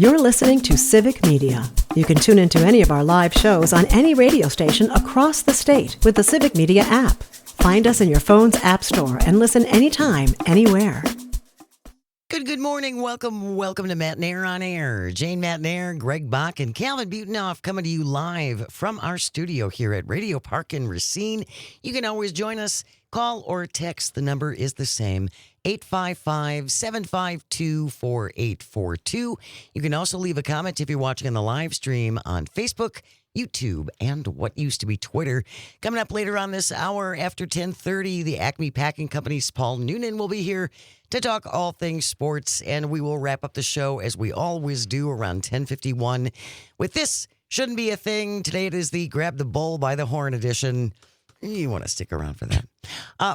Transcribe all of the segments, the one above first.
You're listening to Civic Media. You can tune into any of our live shows on any radio station across the state with the Civic Media app. Find us in your phone's app store and listen anytime, anywhere. Good morning. Welcome to Matt Nair on Air. Jane Matt Nair, Greg Bach, and Calvin Butenoff coming to you live from our studio here at Radio Park in Racine. You can always join us. Call or text. The number is the same, 855-752-4842. You can also leave a comment if you're watching on the live stream on Facebook, YouTube, and what used to be Twitter. Coming up later on this hour after 10:30, the Acme Packing Company's Paul Noonan will be here to talk all things sports, and we will wrap up the show as we always do around 10:51 with This Shouldn't Be a Thing. Today it is the Grab the Bull by the Horn edition. You want to stick around for that.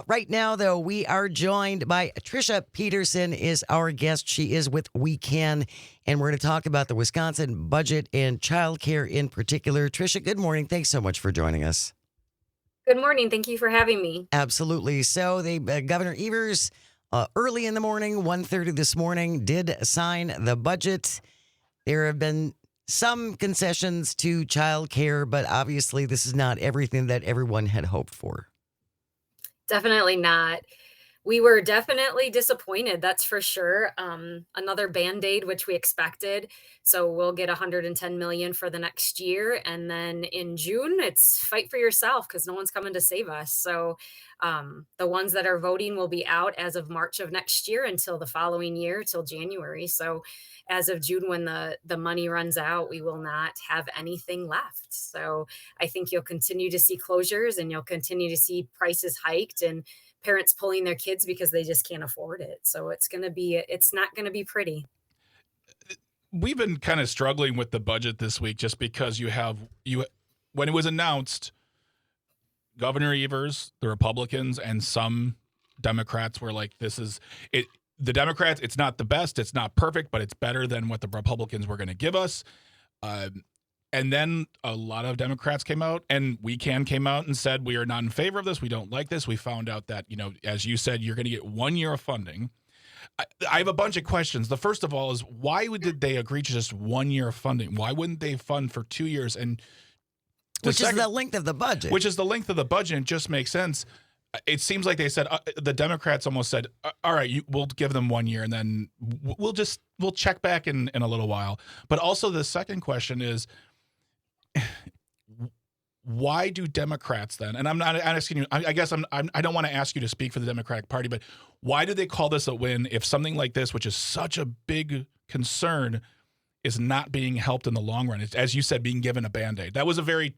Right now, though, we are joined by Tricia Peterson is our guest. She is with We Can, and we're going to talk about the Wisconsin budget and childcare in particular. Tricia, good morning. Thanks so much for joining us. Good morning. Thank you for having me. Absolutely. So Governor Evers, early in the morning, 1:30 this morning, did sign the budget. There have been some concessions to child care, but obviously this is not everything that everyone had hoped for. Definitely not. We were definitely disappointed, that's for sure. Another Band-Aid, which we expected. So we'll get $110 million for the next year. And then in June, it's fight for yourself because no one's coming to save us. So the ones that are voting will be out as of March of next year until the following year, till January. So as of June, when the money runs out, we will not have anything left. So I think you'll continue to see closures and you'll continue to see prices hiked and parents pulling their kids because they just can't afford it. So it's not going to be pretty. We've been kind of struggling with the budget this week just because when it was announced, Governor Evers, the Republicans, and some Democrats were like, this is it. The Democrats, it's not the best, it's not perfect, but it's better than what the Republicans were going to give us. And then a lot of Democrats came out, and We Can came out and said, we are not in favor of this. We don't like this. We found out that, as you said, you're going to get 1 year of funding. I have a bunch of questions. The first of all is, why did they agree to just 1 year of funding? Why wouldn't they fund for 2 years? And is the length of the budget. Which is the length of the budget. It just makes sense. It seems like they said, the Democrats almost said, all right, we'll give them 1 year, and then we'll check back in a little while. But also the second question is, why do Democrats then, and I'm not asking you, I guess I don't want to ask you to speak for the Democratic Party, but why do they call this a win if something like this, which is such a big concern, is not being helped in the long run? It's, as you said, being given a Band-Aid. That was a very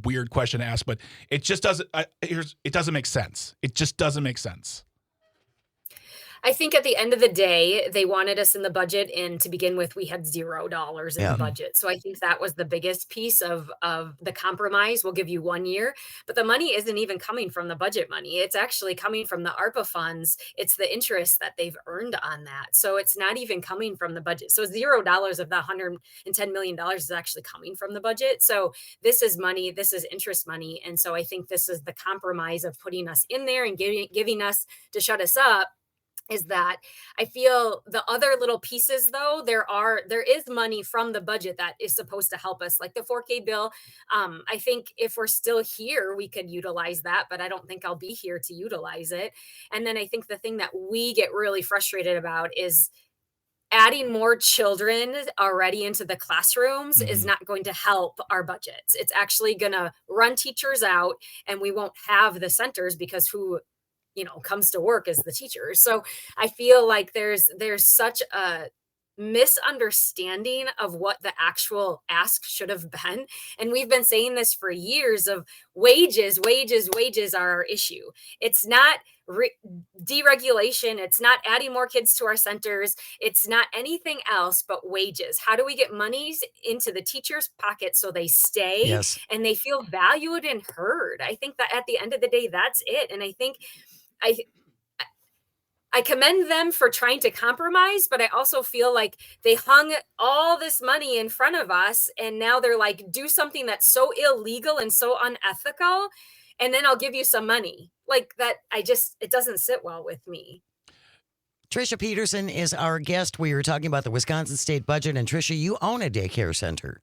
weird question to ask, but it just doesn't, it doesn't make sense. It just doesn't make sense. I think at the end of the day, they wanted us in the budget, and to begin with, we had $0 in the budget. So I think that was the biggest piece of the compromise. We'll give you 1 year, but the money isn't even coming from the budget money. It's actually coming from the ARPA funds. It's the interest that they've earned on that. So it's not even coming from the budget. So $0 of the $110 million is actually coming from the budget. So this is money, this is interest money. And so I think this is the compromise of putting us in there and giving us to shut us up. Is that I feel the other little pieces, though, there is money from the budget that is supposed to help us, like the 4K bill. I think if we're still here, we could utilize that, but I don't think I'll be here to utilize it. And then I think the thing that we get really frustrated about is adding more children already into the classrooms is not going to help our budgets. It's actually going to run teachers out, and we won't have the centers because who comes to work as the teachers. So I feel like there's such a misunderstanding of what the actual ask should have been. And we've been saying this for years of wages are our issue. It's not deregulation. It's not adding more kids to our centers. It's not anything else but wages. How do we get monies into the teachers' pockets so they stay and they feel valued and heard? I think that at the end of the day, that's it. And I think I commend them for trying to compromise, but I also feel like they hung all this money in front of us, and now they're like, do something that's so illegal and so unethical, and then I'll give you some money. Like that, it doesn't sit well with me. Trisha Peterson is our guest. We were talking about the Wisconsin state budget, and Trisha, you own a daycare center.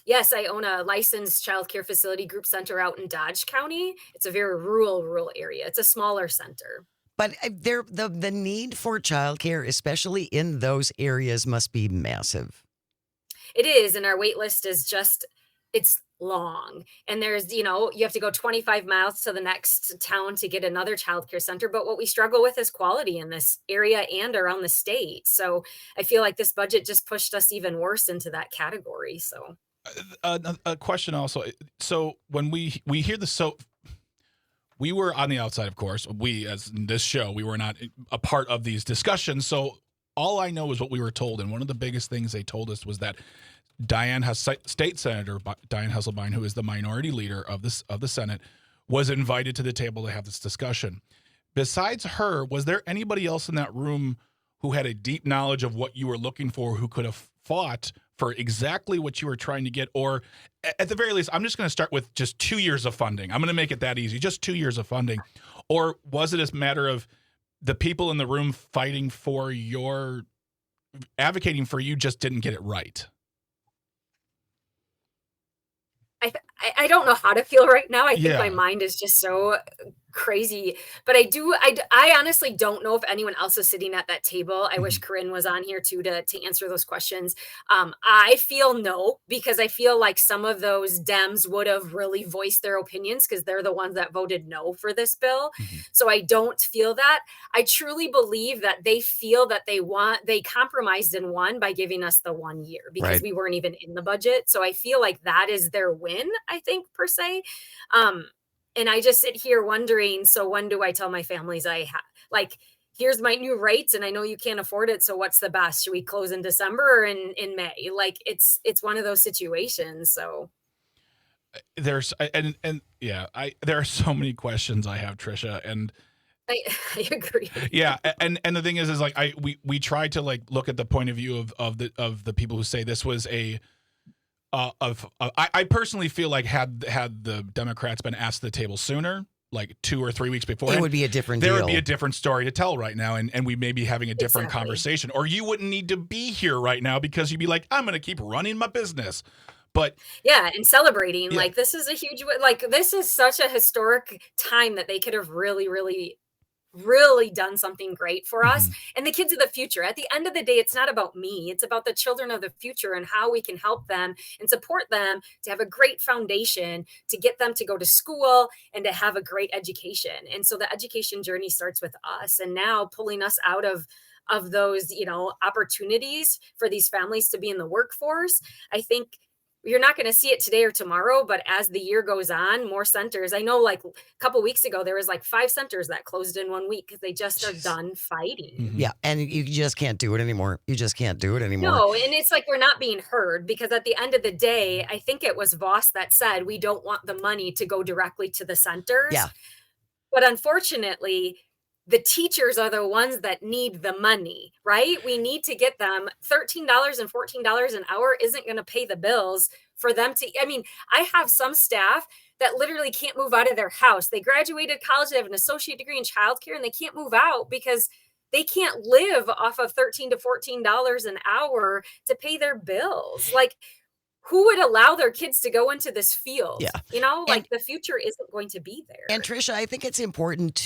Yes, I own a licensed child care facility group center out in Dodge County. It's a very rural area. It's a smaller center. But the need for childcare, especially in those areas, must be massive. It is, and our wait list is it's long. And there's, you have to go 25 miles to the next town to get another childcare center. But what we struggle with is quality in this area and around the state. So I feel like this budget just pushed us even worse into that category. So a question also. So when we hear we were on the outside, of course. We, as in this show, we were not a part of these discussions. So all I know is what we were told. And one of the biggest things they told us was that State Senator Diane Hesselbein, who is the minority leader of the Senate, was invited to the table to have this discussion. Besides her, was there anybody else in that room who had a deep knowledge of what you were looking for, who could have fought for exactly what you were trying to get? Or at the very least, I'm just going to start with just 2 years of funding. I'm going to make it that easy, just 2 years of funding. Or was it a matter of the people in the room advocating for you just didn't get it right? I don't know how to feel right now. I think my mind is just so crazy, but I honestly don't know if anyone else is sitting at that table. I wish Corinne was on here too to answer those questions. I feel no, because I feel like some of those Dems would have really voiced their opinions because they're the ones that voted no for this bill. So I don't feel that. I truly believe that they feel that they compromised and won by giving us the 1 year because we weren't even in the budget. So I feel like that is their win, I think, per se. And I just sit here wondering, so when do I tell my families here's my new rates and I know you can't afford it. So what's the best? Should we close in December or in May? Like it's one of those situations. So there are so many questions I have, Trisha, and I agree. Yeah, and the thing is like we tried to like look at the point of view of the people who say this was I personally feel like had the Democrats been asked to the table sooner, like 2 or 3 weeks before, it would be a different deal. There would be a different story to tell right now, and we may be having a different conversation. Or you wouldn't need to be here right now because you'd be like, I'm going to keep running my business. But yeah, and celebrating like this is a huge this is such a historic time that they could have really, really, really done something great for us and the kids of the future. At the end of the day, it's not about me. It's about the children of the future and how we can help them and support them to have a great foundation, to get them to go to school and to have a great education. And so the education journey starts with us, and now pulling us out of those, opportunities for these families to be in the workforce. I think you're not going to see it today or tomorrow, but as the year goes on, more centers. I know like a couple weeks ago, there was like 5 centers that closed in 1 week because they just are done fighting. Yeah. And you just can't do it anymore. You just can't do it anymore. No. And it's like, we're not being heard because at the end of the day, I think it was Voss that said, we don't want the money to go directly to the centers. Yeah. But unfortunately, the teachers are the ones that need the money, right? We need to get them $13 and $14 an hour isn't going to pay the bills for them to, I have some staff that literally can't move out of their house. They graduated college, they have an associate degree in childcare, and they can't move out because they can't live off of $13 to $14 an hour to pay their bills. Like, who would allow their kids to go into this field? Yeah. The future isn't going to be there. And Trisha, I think it's important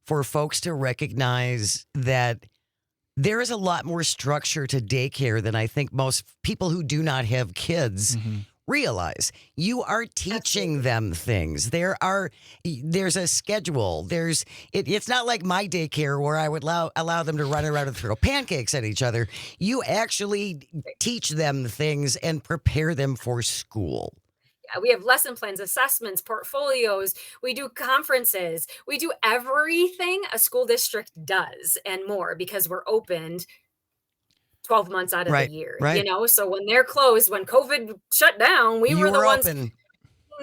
for folks to recognize that there is a lot more structure to daycare than I think most people who do not have kids realize. You are teaching them things. There's a schedule. It's not like my daycare where I would allow them to run around and throw pancakes at each other. You actually teach them things and prepare them for school. We have lesson plans, assessments, portfolios. We do conferences. We do everything a school district does and more because we're opened 12 months out of the year. Right. So when they're closed, when COVID shut down, we were the ones making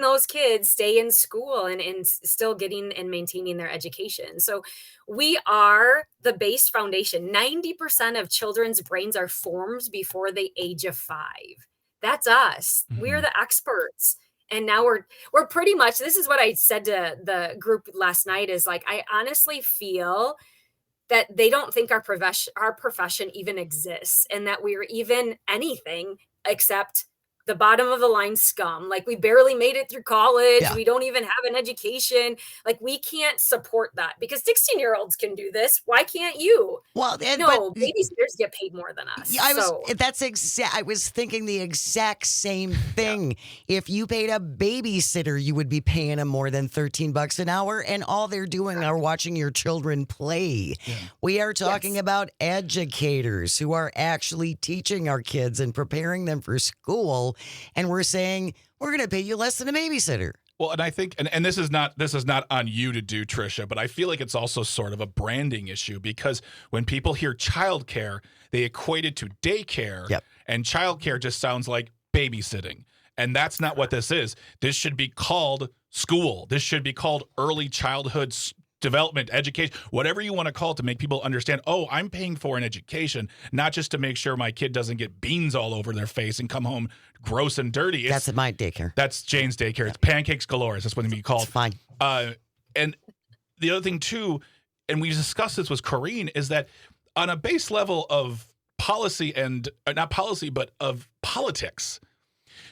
those kids stay in school and still getting and maintaining their education. So we are the base foundation. 90% of children's brains are formed before the age of 5. That's us. We're the experts. And now we're pretty much, this is what I said to the group last night is like, I honestly feel that they don't think our profession even exists, and that we're even anything except the bottom of the line scum. Like, we barely made it through college. Yeah. We don't even have an education. Like, we can't support that because 16-year-olds can do this. Why can't you? Well, No, babysitters get paid more than us. I was thinking the exact same thing. Yeah. If you paid a babysitter, you would be paying them more than $13 an hour, and all they're doing are watching your children play. Yeah. We are talking about educators who are actually teaching our kids and preparing them for school, and we're saying we're going to pay you less than a babysitter. Well, and I think, and this is not on you to do, Tricia, but I feel like it's also sort of a branding issue, because when people hear childcare, they equate it to daycare, and childcare just sounds like babysitting. And that's not what this is. This should be called school. This should be called early childhood development, education, whatever you want to call it, to make people understand, oh, I'm paying for an education, not just to make sure my kid doesn't get beans all over their face and come home gross and dirty. That's at my daycare. That's Jane's daycare. It's pancakes galore. That's what it be called. It's fine. And the other thing too, and we discussed this with Corrine, is that on a base level of policy and not policy, but of politics,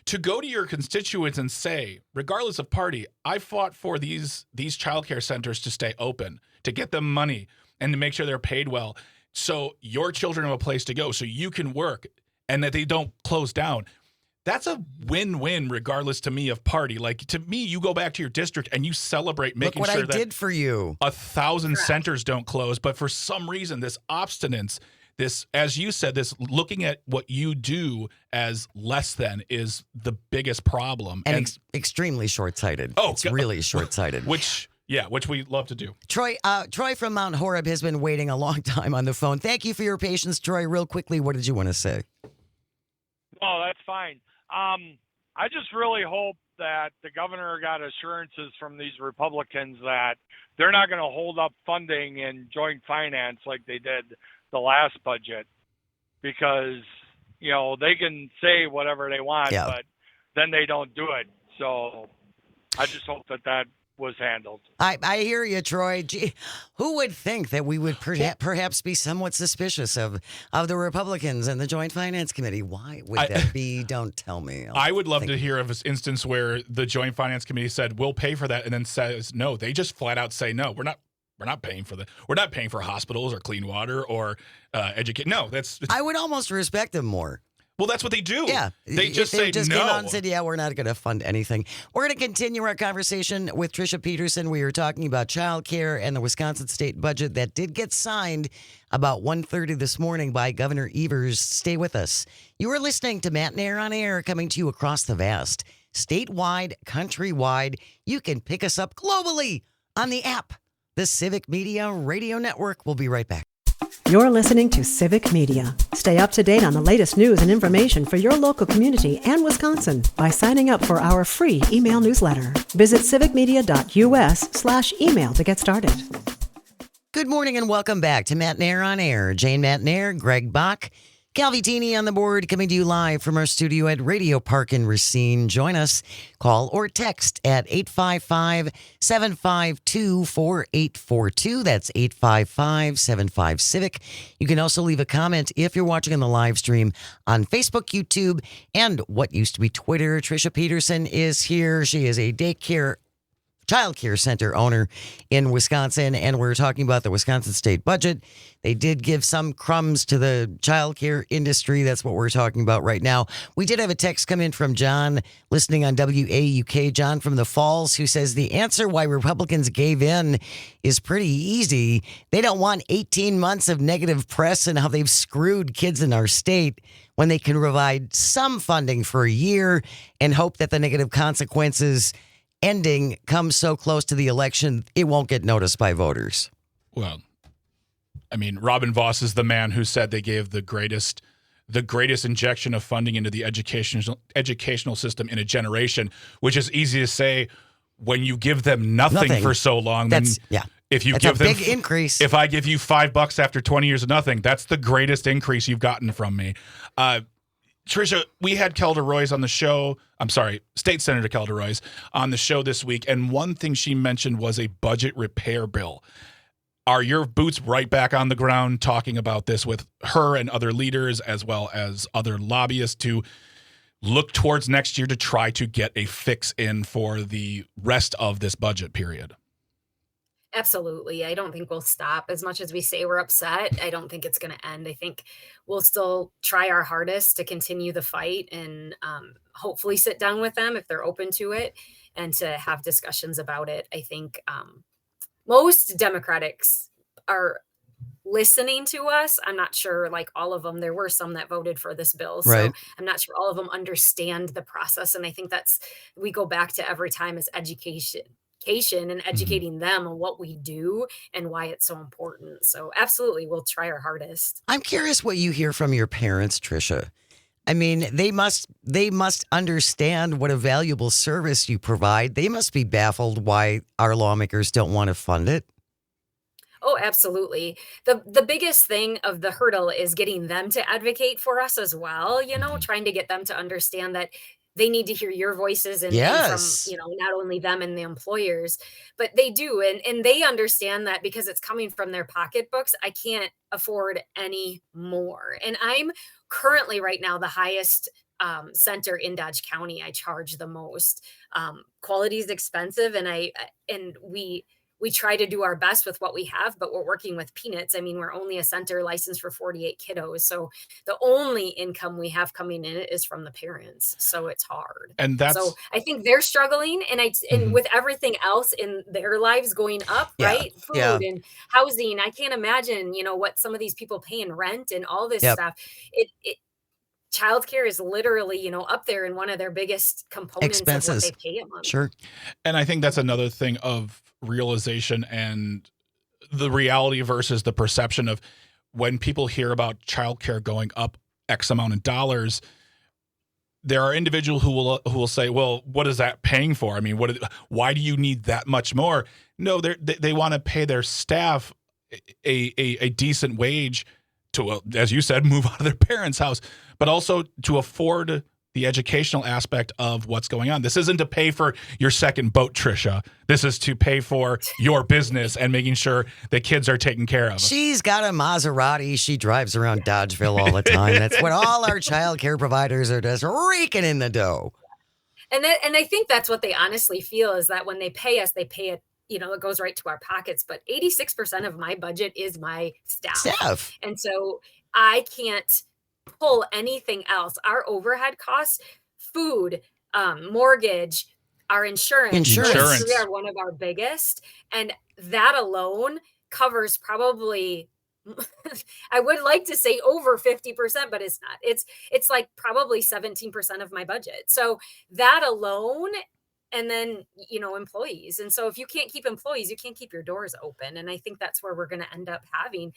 to go to your constituents and say, regardless of party, I fought for these childcare centers to stay open, to get them money, and to make sure they're paid well, so your children have a place to go, so you can work, and that they don't close down. That's a win-win, regardless to me of party. Like, to me, you go back to your district and you celebrate making sure that did for you. 1,000 centers don't close. But for some reason, this obstinance, this, as you said, this looking at what you do as less than is the biggest problem. And extremely short-sighted. Oh, it's really short-sighted. Which we love to do. Troy from Mount Horeb has been waiting a long time on the phone. Thank you for your patience, Troy. Real quickly, what did you want to say? Oh, that's fine. I just really hope that the governor got assurances from these Republicans that they're not going to hold up funding in joint finance like they did the last budget, because, you know, they can say whatever they want, but then they don't do it. So I just hope that was handled. I hear you, Troy. Gee, who would think that we would perhaps be somewhat suspicious of the Republicans and the Joint Finance Committee? Why would that be? Don't tell me. I would love to hear of an instance where the Joint Finance Committee said, we'll pay for that, and then says no. They just flat out say, no, we're not paying for that. We're not paying for hospitals or clean water or educate. No, I would almost respect them more. Well, that's what they do. Yeah. They just say came no. out and said, we're not going to fund anything. We're going to continue our conversation with Tricia Peterson. We were talking about childcare and the Wisconsin state budget that did get signed about 1:30 this morning by Governor Evers. Stay with us. You are listening to Matt and Air on Air, coming to you across the vast, statewide, countrywide. You can pick us up globally on the app, the Civic Media Radio Network. We'll be right back. You're listening to Civic Media. Stay up to date on the latest news and information for your local community and Wisconsin by signing up for our free email newsletter. Visit civicmedia.us/email to get started. Good morning and welcome back to Matt and Air on Air. Jane Matt and Air, Greg Bach, Calvitini on the board, coming to you live from our studio at Radio Park in Racine. Join us, call or text at 855-752-4842. That's 855-75-CIVIC. You can also leave a comment if you're watching on the live stream on Facebook, YouTube, and what used to be Twitter. Tricia Peterson is here. She is a child care center owner in Wisconsin, and we're talking about the Wisconsin state budget. They did give some crumbs to the child care industry. That's what we're talking about right now. We did have a text come in from John, listening on WAUK, John from the Falls, who says the answer why Republicans gave in is pretty easy. They don't want 18 months of negative press and how they've screwed kids in our state when they can provide some funding for a year and hope that the negative consequences ending comes so close to the election, it won't get noticed by voters. Well, I mean, Robin Voss is the man who said they gave the greatest injection of funding into the educational system in a generation, which is easy to say when you give them nothing for so long. If you give them a big increase, if I give you $5 after 20 years of nothing, that's the greatest increase you've gotten from me. Tricia, we had Kelda Roys on the show. I'm sorry, State Senator Kelda Roys on the show this week. And one thing she mentioned was a budget repair bill. Are your boots right back on the ground talking about this with her and other leaders as well as other lobbyists to look towards next year to try to get a fix in for the rest of this budget period? Absolutely. I don't think we'll stop. As much as we say we're upset, I don't think it's going to end. I think we'll still try our hardest to continue the fight and hopefully sit down with them if they're open to it and to have discussions about it. I think most Democrats are listening to us. I'm not sure, like all of them. There were some that voted for this bill. So Right. I'm not sure all of them understand the process. And I think we go back to every time is education and educating them on what we do and why it's so important. So absolutely, we'll try our hardest. I'm curious what you hear from your parents, Tricia. I mean, they must understand what a valuable service you provide. They must be baffled why our lawmakers don't want to fund it. Oh, absolutely. The biggest thing of the hurdle is getting them to advocate for us as well, trying to get them to understand that they need to hear your voices and Yes. from, not only them and the employers, but they do. And they understand that because it's coming from their pocketbooks, I can't afford any more. And I'm currently right now the highest center in Dodge County. I charge the most. Quality is expensive, and we try to do our best with what we have, but we're working with peanuts. I mean, we're only a center licensed for 48 kiddos. So the only income we have coming in is from the parents. So it's hard. And that's So I think they're struggling. And with everything else in their lives going up, Yeah. right? Food Yeah. and housing. I can't imagine, what some of these people pay in rent and all this Yep. stuff. Childcare is literally, up there in one of their biggest components Expenses. of what they pay a month. Sure. And I think that's another thing of realization and the reality versus the perception of when people hear about childcare going up X amount of dollars. There are individuals who will say, "Well, what is that paying for? I mean, why do you need that much more?" No, they want to pay their staff a decent wage to, as you said, move out of their parents' house, but also to afford the educational aspect of what's going on. This isn't to pay for your second boat, Tricia. This is to pay for your business and making sure the kids are taken care of. She's got a Maserati. She drives around Dodgeville all the time. That's what all our child care providers are just raking in the dough. And I think that's what they honestly feel is that when they pay us, they pay it, it goes right to our pockets. But 86% of my budget is my staff. And so I can't pull anything else. Our overhead costs, food, mortgage, our insurance. Those three are one of our biggest. And that alone covers probably, I would like to say over 50%, but it's not. It's like probably 17% of my budget. So that alone, and then, employees. And so if you can't keep employees, you can't keep your doors open. And I think that's where we're going to end up having.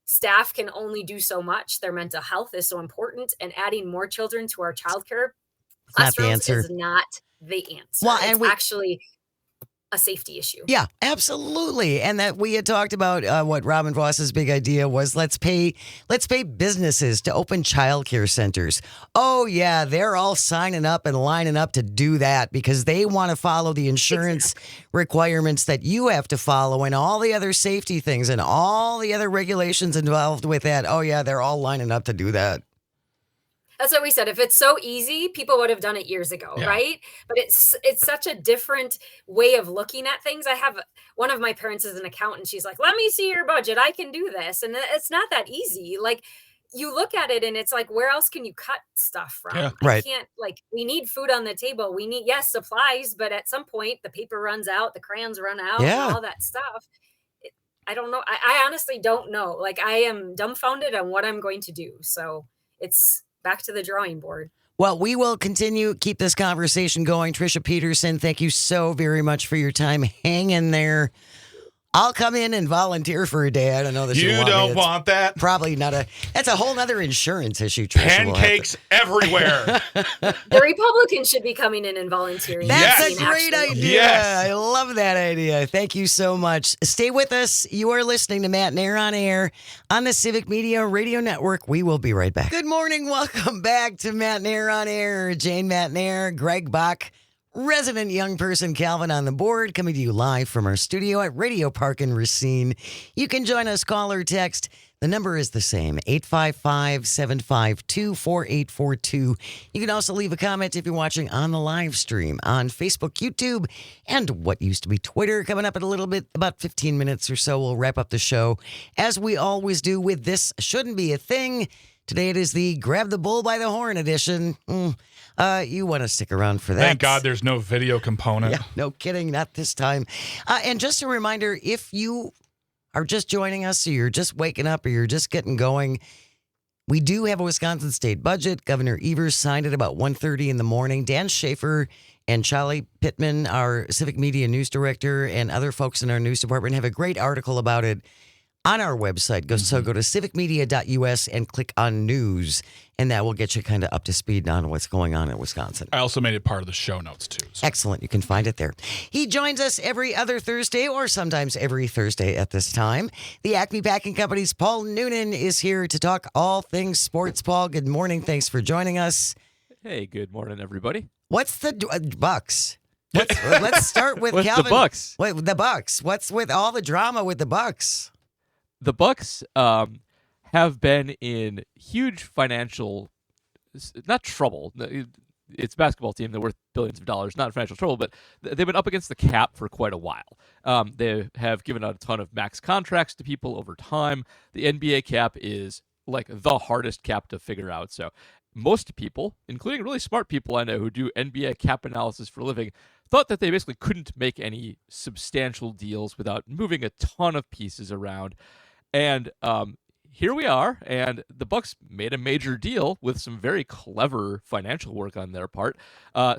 Staff can only do so much. Their mental health is so important, and adding more children to our childcare classrooms is not the answer. Well, it's actually a safety issue. Yeah, absolutely. And that we had talked about what Robin Voss's big idea was let's pay businesses to open childcare centers. Oh yeah, they're all signing up and lining up to do that because they want to follow the insurance requirements that you have to follow and all the other safety things and all the other regulations involved with that. Oh yeah, they're all lining up to do that. That's what we said. If it's so easy, people would have done it years ago, right? But it's such a different way of looking at things. I have one of my parents is an accountant. She's like, "Let me see your budget. I can do this." And it's not that easy. Like you look at it and it's like, where else can you cut stuff from? Yeah, right. I can't, we need food on the table. We need, supplies, but at some point the paper runs out, the crayons run out, and all that stuff. I don't know. I honestly don't know. Like I am dumbfounded on what I'm going to do. So it's back to the drawing board. Well, we will keep this conversation going. Tricia Peterson, thank you so very much for your time. Hang in there. I'll come in and volunteer for a day. I don't know that you don't want that. Probably not that's a whole other insurance issue. Tricia, pancakes everywhere. The Republicans should be coming in and volunteering. That's a great idea. Yes. I love that idea. Thank you so much. Stay with us. You are listening to Matt Nair on Air on the Civic Media Radio Network. We will be right back. Good morning. Welcome back to Matt Nair on Air. Jane Matt Nair, Greg Bach, resident young person Calvin on the board, coming to you live from our studio at Radio Park in Racine. You can join us, call or text. The number is the same, 855-752-4842. You can also leave a comment if you're watching on the live stream on Facebook, YouTube, and what used to be Twitter. Coming up in a little bit, about 15 minutes or so, we'll wrap up the show, as we always do with This Shouldn't Be a Thing. Today it is the Grab the Bull by the Horn edition. You want to stick around for that. Thank God there's no video component. Yeah, no kidding, not this time. And just a reminder, if you are just joining us, or you're just waking up, or you're just getting going, we do have a Wisconsin state budget. Governor Evers signed it about 1:30 in the morning. Dan Schaefer and Charlie Pittman, our civic media news director, and other folks in our news department have a great article about it on our website. So go to civicmedia.us and click on news, and that will get you kind of up to speed on what's going on in Wisconsin. I also made it part of the show notes, too. So. Excellent. You can find it there. He joins us every other Thursday, or sometimes every Thursday at this time. The Acme Packing Company's Paul Noonan is here to talk all things sports. Paul, good morning. Thanks for joining us. Hey, good morning, everybody. What's the Bucks? Let's start with What's Calvin. the Bucks? Wait, the Bucks. What's with all the drama with the Bucks? The Bucks have been in huge financial, not trouble. It's a basketball team. They're worth billions of dollars, not financial trouble, but they've been up against the cap for quite a while. They have given out a ton of max contracts to people over time. The NBA cap is like the hardest cap to figure out. So most people, including really smart people I know who do NBA cap analysis for a living, thought that they basically couldn't make any substantial deals without moving a ton of pieces around. And here we are, and the Bucks made a major deal with some very clever financial work on their part,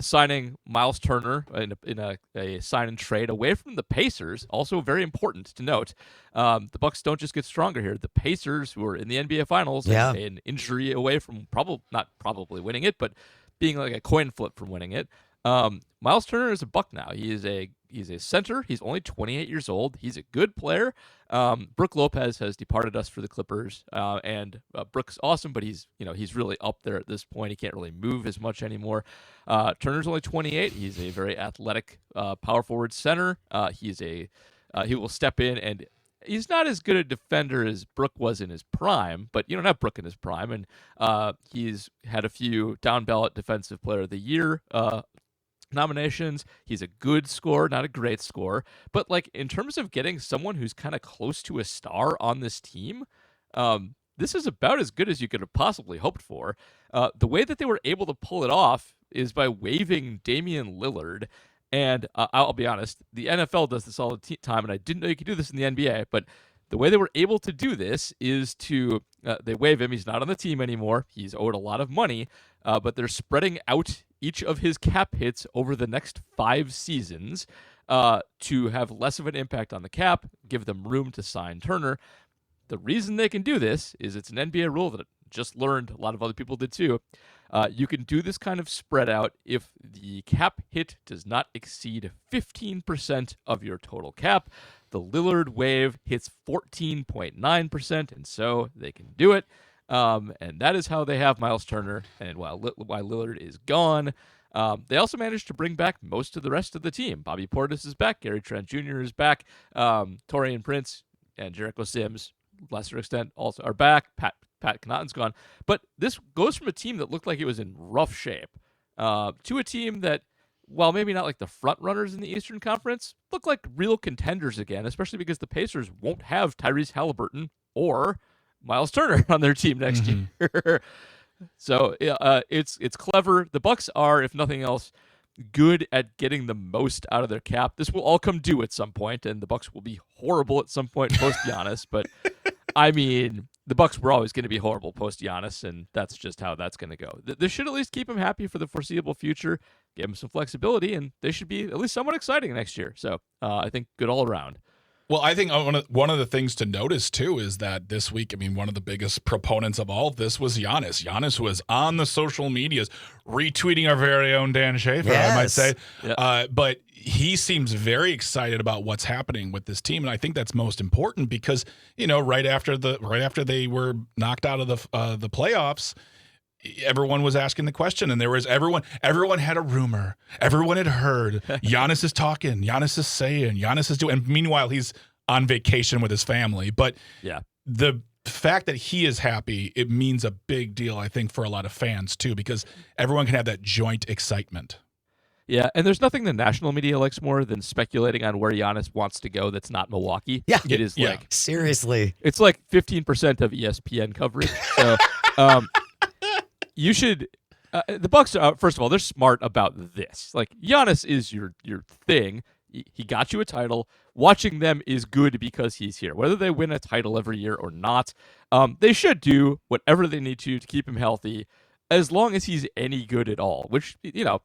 signing Miles Turner in a sign and trade away from the Pacers. Also very important to note, the Bucks don't just get stronger here. The Pacers, who are in the NBA Finals, an injury away from not probably winning it, but being like a coin flip from winning it. Miles Turner is a Buck now. He's a center. He's only 28 years old. He's a good player. Brook Lopez has departed us for the Clippers, and Brook's awesome, but he's really up there at this point. He can't really move as much anymore. Turner's only 28. He's a very athletic power forward center. He will step in, and he's not as good a defender as Brook was in his prime, but you don't have Brook in his prime, and he's had a few down ballot Defensive Player of the Year nominations. He's a good scorer, not a great scorer, but like in terms of getting someone who's kind of close to a star on this team, this is about as good as you could have possibly hoped for. The way that they were able to pull it off is by waiving Damian Lillard. And I'll be honest, the NFL does this all the time, and I didn't know you could do this in the NBA, but the way they were able to do this is to, they waive him. He's not on the team anymore. He's owed a lot of money, but they're spreading out each of his cap hits over the next 5 seasons to have less of an impact on the cap, give them room to sign Turner. The reason they can do this is it's an NBA rule that I just learned, a lot of other people did too. You can do this kind of spread out if the cap hit does not exceed 15% of your total cap. The Lillard waive hits 14.9%, and so they can do it. And that is how they have Miles Turner. And while Lillard is gone, they also managed to bring back most of the rest of the team. Bobby Portis is back. Gary Trent Jr. is back. Taurean Prince and Jericho Sims, lesser extent, also are back. Pat Connaughton's gone. But this goes from a team that looked like it was in rough shape to a team that, while maybe not like the front runners in the Eastern Conference, look like real contenders again, especially because the Pacers won't have Tyrese Halliburton or Miles Turner on their team next year. So it's clever. The Bucks are, if nothing else, good at getting the most out of their cap. This will all come due at some point, and the Bucks will be horrible at some point post Giannis. But I mean, the Bucks were always going to be horrible post Giannis, and that's just how that's going to go. This should at least keep them happy for the foreseeable future, give them some flexibility, and they should be at least somewhat exciting next year. So I think good all around. Well, I think one of the things to notice, too, is that this week, I mean, one of the biggest proponents of all of this was Giannis. Giannis was on the social medias retweeting our very own Dan Schaefer, I might say. Yeah. But he seems very excited about what's happening with this team, and I think that's most important because, right after they were knocked out of the playoffs, everyone was asking the question, and there was everyone had a rumor. Everyone had heard. Giannis is talking. Giannis is saying. Giannis is doing. And meanwhile, he's on vacation with his family. But the fact that he is happy, it means a big deal, I think, for a lot of fans too, because everyone can have that joint excitement. Yeah, and there's nothing the national media likes more than speculating on where Giannis wants to go that's not Milwaukee. Yeah. It is like, seriously. it's like 15% of ESPN coverage. So you should, the Bucks are, first of all, they're smart about this. Like, Giannis is your thing. He got you a title. Watching them is good because he's here. Whether they win a title every year or not, they should do whatever they need to keep him healthy, as long as he's any good at all, which,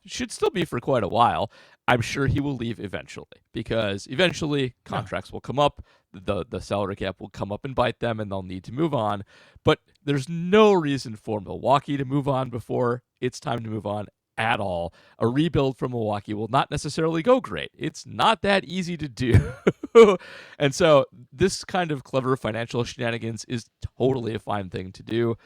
should still be for quite a while. I'm sure he will leave eventually, because eventually contracts will come up, the salary cap will come up and bite them, and they'll need to move on. But there's no reason for Milwaukee to move on before it's time to move on at all. A rebuild from Milwaukee will not necessarily go great. It's not that easy to do. And so this kind of clever financial shenanigans is totally a fine thing to do.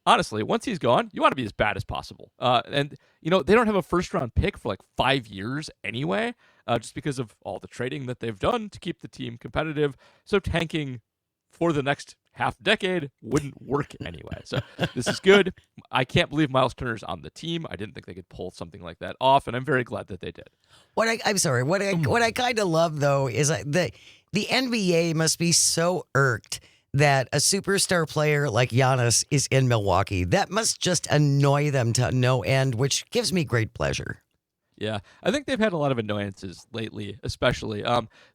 Honestly, once he's gone, you want to be as bad as possible. And they don't have a first-round pick for like 5 years anyway, just because of all the trading that they've done to keep the team competitive. So tanking for the next half-decade wouldn't work anyway. So this is good. I can't believe Miles Turner's on the team. I didn't think they could pull something like that off, and I'm very glad that they did. What I kind of love, though, is the NBA must be so irked that a superstar player like Giannis is in Milwaukee. That must just annoy them to no end, which gives me great pleasure. Yeah, I think they've had a lot of annoyances lately, especially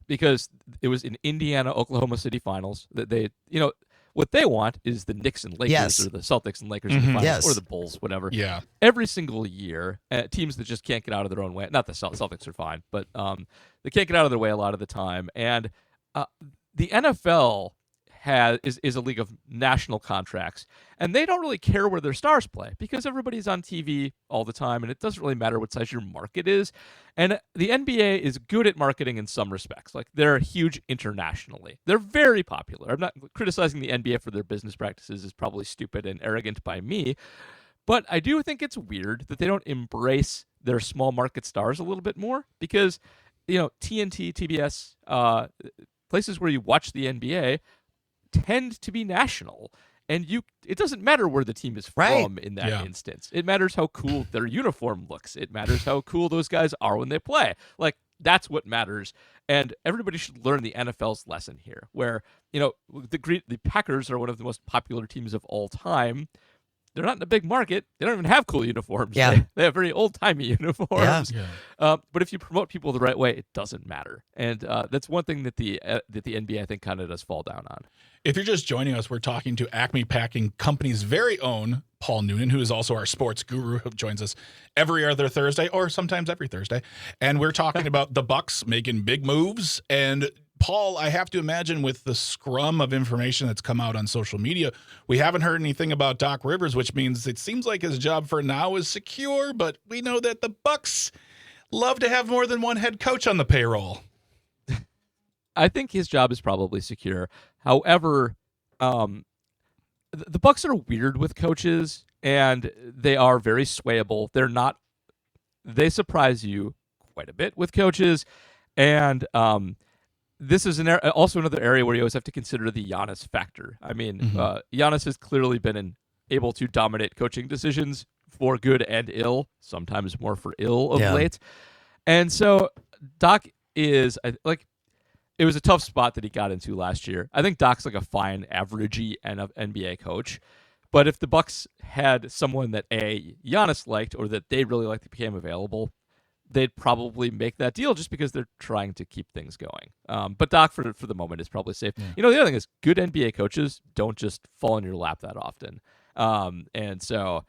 because it was in Indiana, Oklahoma City finals that they, what they want is the Knicks and Lakers or the Celtics and Lakers in the finals or the Bulls, whatever. Yeah. Every single year, teams that just can't get out of their own way. Not the Celtics are fine, but they can't get out of their way a lot of the time. And the NFL is a league of national contracts, and they don't really care where their stars play because everybody's on TV all the time, and it doesn't really matter what size your market is. And the NBA is good at marketing in some respects. Like, they're huge internationally. They're very popular. I'm not criticizing the NBA for their business practices. Is probably stupid and arrogant by me, but I do think it's weird that they don't embrace their small market stars a little bit more, because TNT, TBS, places where you watch the NBA tend to be national, and it doesn't matter where the team is from in that instance. It matters how cool their uniform looks. It matters how cool those guys are when they play. Like, that's what matters, and everybody should learn the NFL's lesson here, where the Packers are one of the most popular teams of all time. They're not in a big market. They don't even have cool uniforms. Yeah. They have very old-timey uniforms. Yeah. But if you promote people the right way, it doesn't matter. And that's one thing that the NBA, I think, kind of does fall down on. If you're just joining us, we're talking to Acme Packing Company's very own Paul Noonan, who is also our sports guru, who joins us every other Thursday or sometimes every Thursday. And we're talking about the Bucks making big moves. And Paul, I have to imagine with the scrum of information that's come out on social media, we haven't heard anything about Doc Rivers, which means it seems like his job for now is secure, but we know that the Bucks love to have more than one head coach on the payroll. I think his job is probably secure. However, the Bucks are weird with coaches, and they are very swayable. They surprise you quite a bit with coaches, and this is also another area where you always have to consider the Giannis factor. I mean, Giannis has clearly been able to dominate coaching decisions for good and ill, sometimes more for ill of late. And so Doc is it was a tough spot that he got into last year. I think Doc's like a fine, averagey NBA coach. But if the Bucks had someone that Giannis liked, or that they really liked that became available, they'd probably make that deal just because they're trying to keep things going. But Doc, for the moment, is probably safe. The other thing is, good NBA coaches don't just fall in your lap that often. And so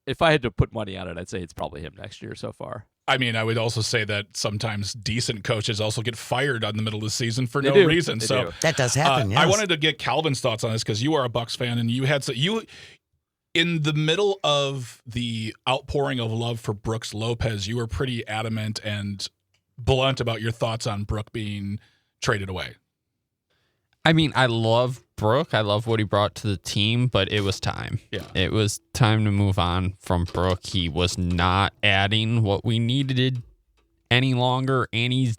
if I had to put money on it, I'd say it's probably him next year so far. I mean, I would also say that sometimes decent coaches also get fired on the middle of the season for no reason. So that does happen. Yes. I wanted to get Calvin's thoughts on this, because you are a Bucks fan, and you had in the middle of the outpouring of love for Brooks Lopez, you were pretty adamant and blunt about your thoughts on Brook being traded away. I mean, I love Brooke. I love what he brought to the team, but it was time. Yeah. It was time to move on from Brooke. He was not adding what we needed any longer, and he's,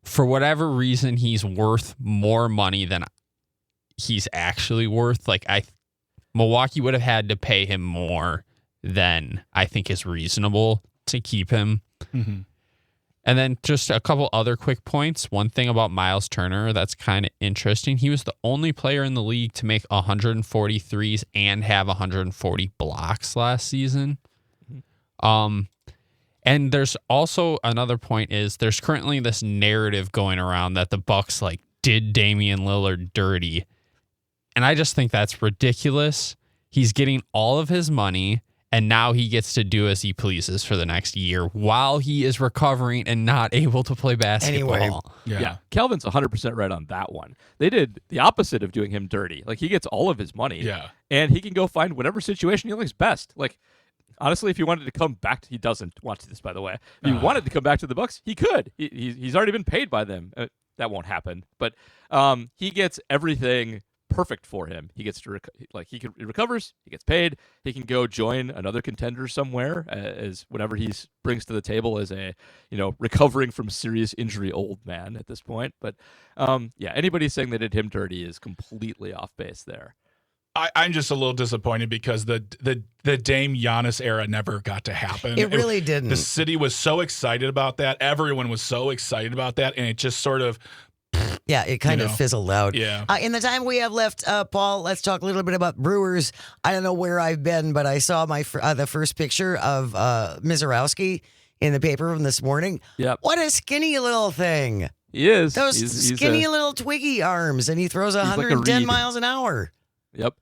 for whatever reason, he's worth more money than he's actually worth. Like, Milwaukee would have had to pay him more than I think is reasonable to keep him. Mm-hmm. And then just a couple other quick points. One thing about Miles Turner that's kind of interesting. He was the only player in the league to make 140 threes and have 140 blocks last season. And there's also another point is there's currently this narrative going around that the Bucks like did Damian Lillard dirty. And I just think that's ridiculous. He's getting all of his money, and now he gets to do as he pleases for the next year while he is recovering and not able to play basketball. Anyway. Yeah. Calvin's 100% right on that one. They did the opposite of doing him dirty. Like, he gets all of his money. Yeah. And he can go find whatever situation he likes best. Like, honestly, if he wanted to come back, he doesn't want to this, by the way. If he wanted to come back to the Bucks, he could. He's already been paid by them. That won't happen. But he gets everything perfect for him. He gets to he recovers, he gets paid, he can go join another contender somewhere as whatever he brings to the table as a recovering from serious injury old man at this point. But anybody saying they did him dirty is completely off base there. I'm just a little disappointed because the Dame Giannis era never got to happen. It really didn't. The city was so excited about that. Everyone was so excited about that, and it just sort of. Yeah, it kind of fizzled out. Yeah. In the time we have left, Paul, let's talk a little bit about Brewers. I don't know where I've been, but I saw the first picture of Mizorowski in the paper from this morning. Yep. What a skinny little thing. He is. Those skinny little twiggy arms, and he throws 110 miles an hour. Yep.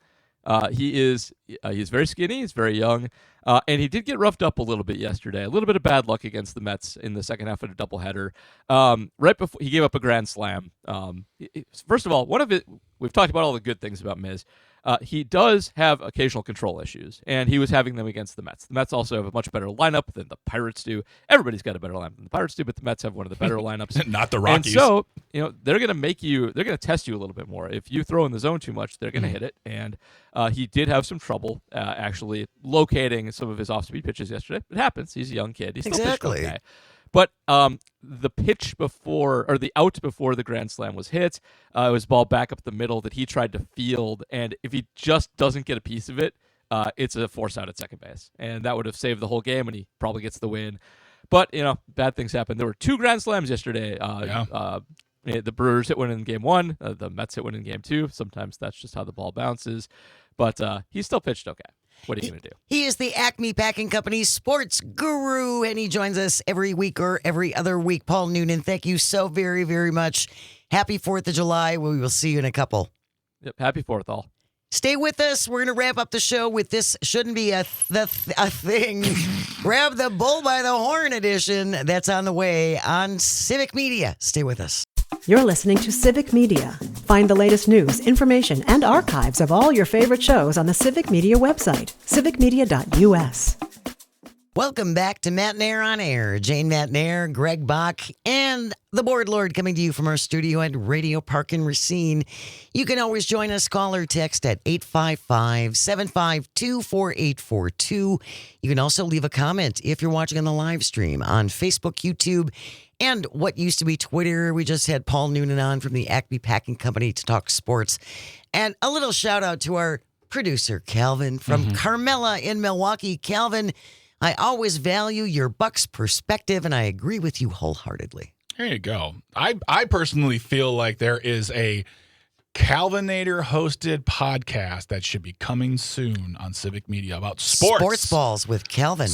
He's very skinny. He's very young. And he did get roughed up a little bit yesterday. A little bit of bad luck against the Mets in the second half of a doubleheader. Right before he gave up a grand slam. First of all, we've talked about all the good things about Miz. He does have occasional control issues, and he was having them against the Mets. The Mets also have a much better lineup than the Pirates do. Everybody's got a better lineup than the Pirates do, but the Mets have one of the better lineups. Not the Rockies. And so, they're going to test you a little bit more. If you throw in the zone too much, they're going to hit it. And he did have some trouble actually locating some of his off-speed pitches yesterday. It happens. He's a young kid. He's still pitched okay. But the pitch before, or the out before the grand slam was hit, it was ball back up the middle that he tried to field. And if he just doesn't get a piece of it, it's a force out at second base. And that would have saved the whole game, and he probably gets the win. But, bad things happen. There were 2 grand slams yesterday. The Brewers hit one in game 1. The Mets hit one in game 2. Sometimes that's just how the ball bounces. But he still pitched okay. What are you going to do? He is the Acme Packing Company sports guru, and he joins us every week or every other week. Paul Noonan, thank you so very, very much. Happy 4th of July. We will see you in a couple. Yep, happy 4th, all. Stay with us. We're going to wrap up the show with this shouldn't be a thing. Grab the bull by the horn edition. That's on the way on Civic Media. Stay with us. You're listening to Civic Media. Find the latest news, information, and archives of all your favorite shows on the Civic Media website, civicmedia.us. Welcome back to Matt and Air on Air. Jane Matt and Air, Greg Bach, and the Board Lord coming to you from our studio at Radio Park in Racine. You can always join us, call or text at 855-752-4842. You can also leave a comment if you're watching on the live stream on Facebook, YouTube, and what used to be Twitter. We just had Paul Noonan on from the Acme Packing Company to talk sports. And a little shout out to our producer, Calvin, from Carmela in Milwaukee. Calvin, I always value your Bucks perspective, and I agree with you wholeheartedly. There you go. I personally feel like there is a Calvinator hosted podcast that should be coming soon on Civic Media about sports. Sports Balls with Calvin.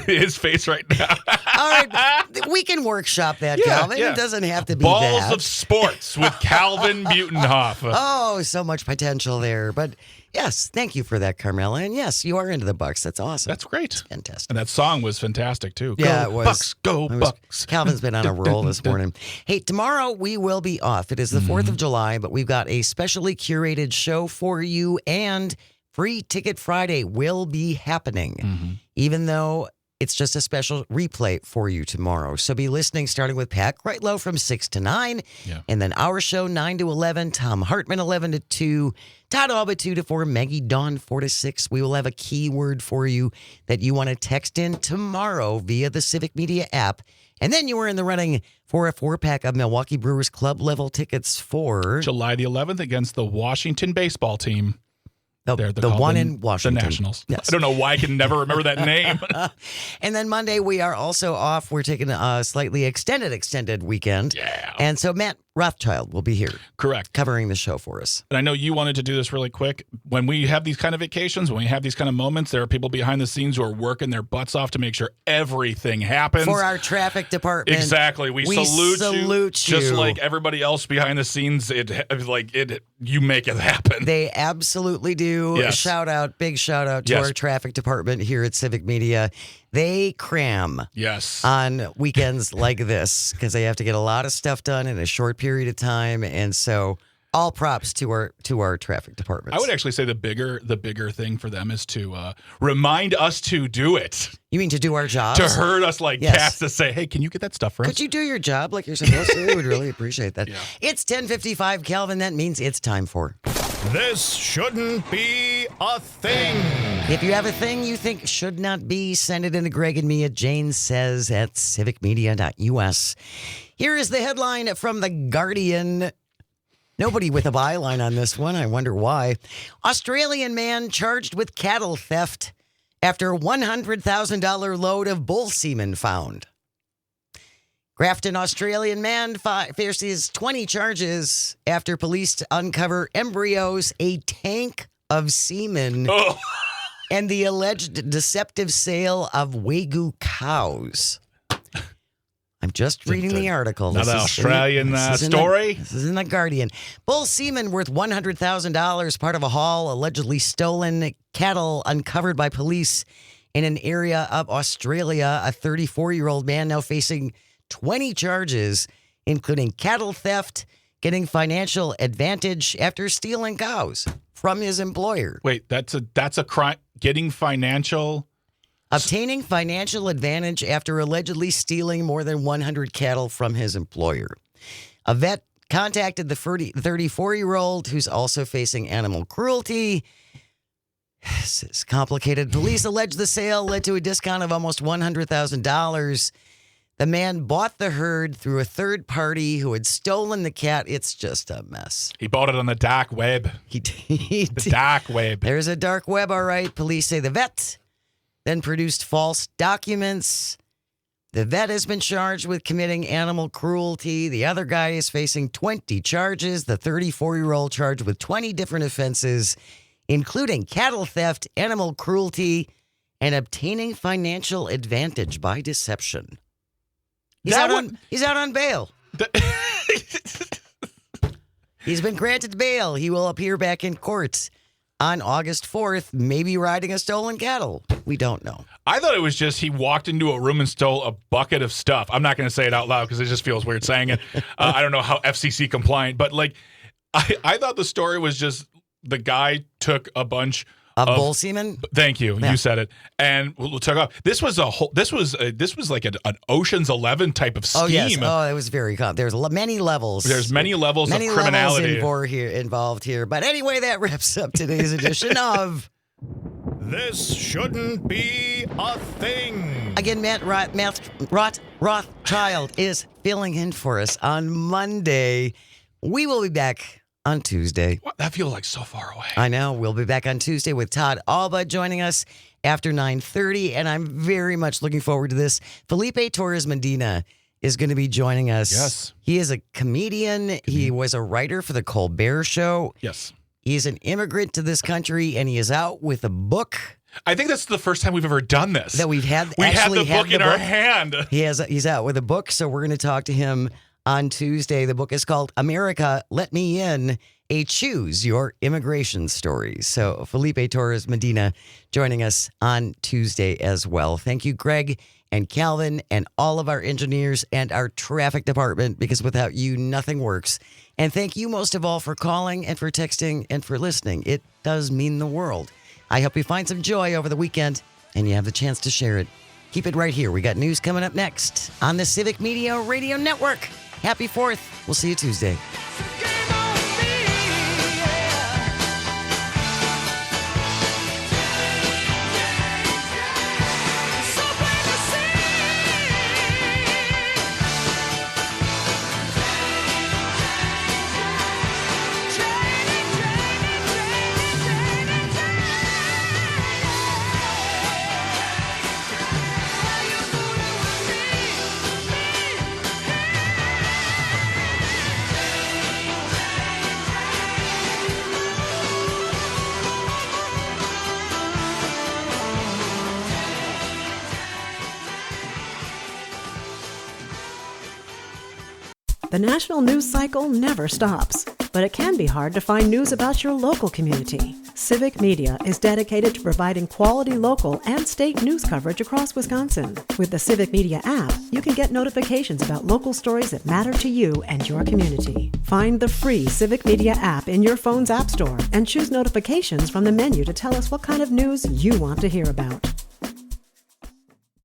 His face right now. All right, we can workshop that, Calvin. Yeah. It doesn't have to be Balls that. of Sports with Calvin Butenhoff. Oh, so much potential there. But yes, thank you for that, Carmela. And yes, you are into the Bucks. That's awesome. That's great. Fantastic. And that song was fantastic, too. Yeah, go it was. Bucks, go Bucks. Calvin's been on a roll this morning. Hey, tomorrow we will be off. It is the 4th of July, but we've got a specially curated show for you, and Free Ticket Friday will be happening. Even though It's just a special replay for you tomorrow. So be listening starting with Pat Greitlow from 6 to 9. Yeah. And then our show 9 to 11. Tom Hartman 11 to 2. Todd Alba 2 to 4. Maggie Dawn 4 to 6. We will have a keyword for you that you want to text in tomorrow via the Civic Media app. And then you are in the running for a 4-pack of Milwaukee Brewers Club level tickets for July the 11th against the Washington baseball team. the called one in Washington. The Nationals. Yes. I don't know why I can never remember that name. And then Monday, we are also off. We're taking a slightly extended weekend. Yeah. And so Matt Rothschild will be here Correct. covering the show for us. And I know you wanted to do this really quick. When we have these kind of vacations, when we have these kind of moments, there are people behind the scenes who are working their butts off to make sure everything happens. For our traffic department. Exactly. We salute you. Just you. like everybody else behind the scenes, you make it happen. They absolutely do. Yes. Big shout out to Yes. our traffic department here at Civic Media. They cram Yes. on weekends like this because they have to get a lot of stuff done in a short period of time. And so all props to our traffic department. I would actually say the bigger thing for them is to remind us to do it. You mean to do our jobs? To herd us like Yes. cats to say, hey, can you get that stuff for us? Could you do your job like you're supposed to? We would really appreciate that. Yeah. It's 10:55, Calvin. That means it's time for. This shouldn't be a thing. If you have a thing you think should not be, send it in to Greg and me at janesays at civicmedia.us. Here is the headline from The Guardian. Nobody with a byline on this one. I wonder why. Australian man charged with cattle theft after $100,000 load of bull semen found. Grafton Australian man faces 20 charges after police uncover embryos, a tank of semen, Oh. and the alleged deceptive sale of Wagyu cows. I'm just reading the article. Another This is Australian story? This is in The Guardian. Bull semen worth $100,000, part of a haul, allegedly stolen cattle uncovered by police in an area of Australia. A 34-year-old man now facing 20 charges, including cattle theft, getting financial advantage after stealing cows from his employer. Wait, that's a crime. Getting financial. Obtaining financial advantage after allegedly stealing more than 100 cattle from his employer. A vet contacted the 34-year-old, who's also facing animal cruelty. This is complicated. Police allege the sale led to a discount of almost $100,000. The man bought the herd through a third party who had stolen the cat. It's just a mess. He bought it on the dark web. He The dark web. There's a dark web, all right. Police say the vet then produced false documents. The vet has been charged with committing animal cruelty. The other guy is facing 20 charges. The 34-year-old charged with 20 different offenses, including cattle theft, animal cruelty, and obtaining financial advantage by deception. He's out on bail. He's been granted bail. He will appear back in court on August 4th, maybe riding a stolen cattle. We don't know. I thought it was just he walked into a room and stole a bucket of stuff. I'm not going to say it out loud because it just feels weird saying it. I don't know how FCC compliant, but like I thought the story was just the guy took a bunch of bull semen. Thank you. Yeah. You said it. And we'll talk about this was like an Ocean's 11 type of scheme. Oh yes. Oh, it was very There's many levels. There's many levels of criminality involved here. But anyway, that wraps up today's edition of This shouldn't be a thing. Again, Matt Rothschild is filling in for us on Monday. We will be back on Tuesday. What? That feels like so far away. I know. We'll be back on Tuesday with Todd Alba joining us after 9:30, and I'm very much looking forward to this. Felipe Torres Medina is going to be joining us. Yes. He is a comedian. He was a writer for the Colbert Show. Yes. He's an immigrant to this country, and he is out with a book. I think that's the first time we've ever done this. That we've had. We had the book in our hand. He's out with a book, so we're going to talk to him on Tuesday. The book is called America, Let Me In, a Choose Your Immigration Story. So Felipe Torres Medina joining us on Tuesday as well. Thank you, Greg and Calvin and all of our engineers and our traffic department, because without you, nothing works. And thank you most of all for calling and for texting and for listening. It does mean the world. I hope you find some joy over the weekend and you have the chance to share it Keep it right here. We got news coming up next on the Civic Media Radio Network. Happy 4th. We'll see you Tuesday. The national news cycle never stops, but it can be hard to find news about your local community. Civic Media is dedicated to providing quality local and state news coverage across Wisconsin. With the Civic Media app, you can get notifications about local stories that matter to you and your community. Find the free Civic Media app in your phone's app store and choose notifications from the menu to tell us what kind of news you want to hear about.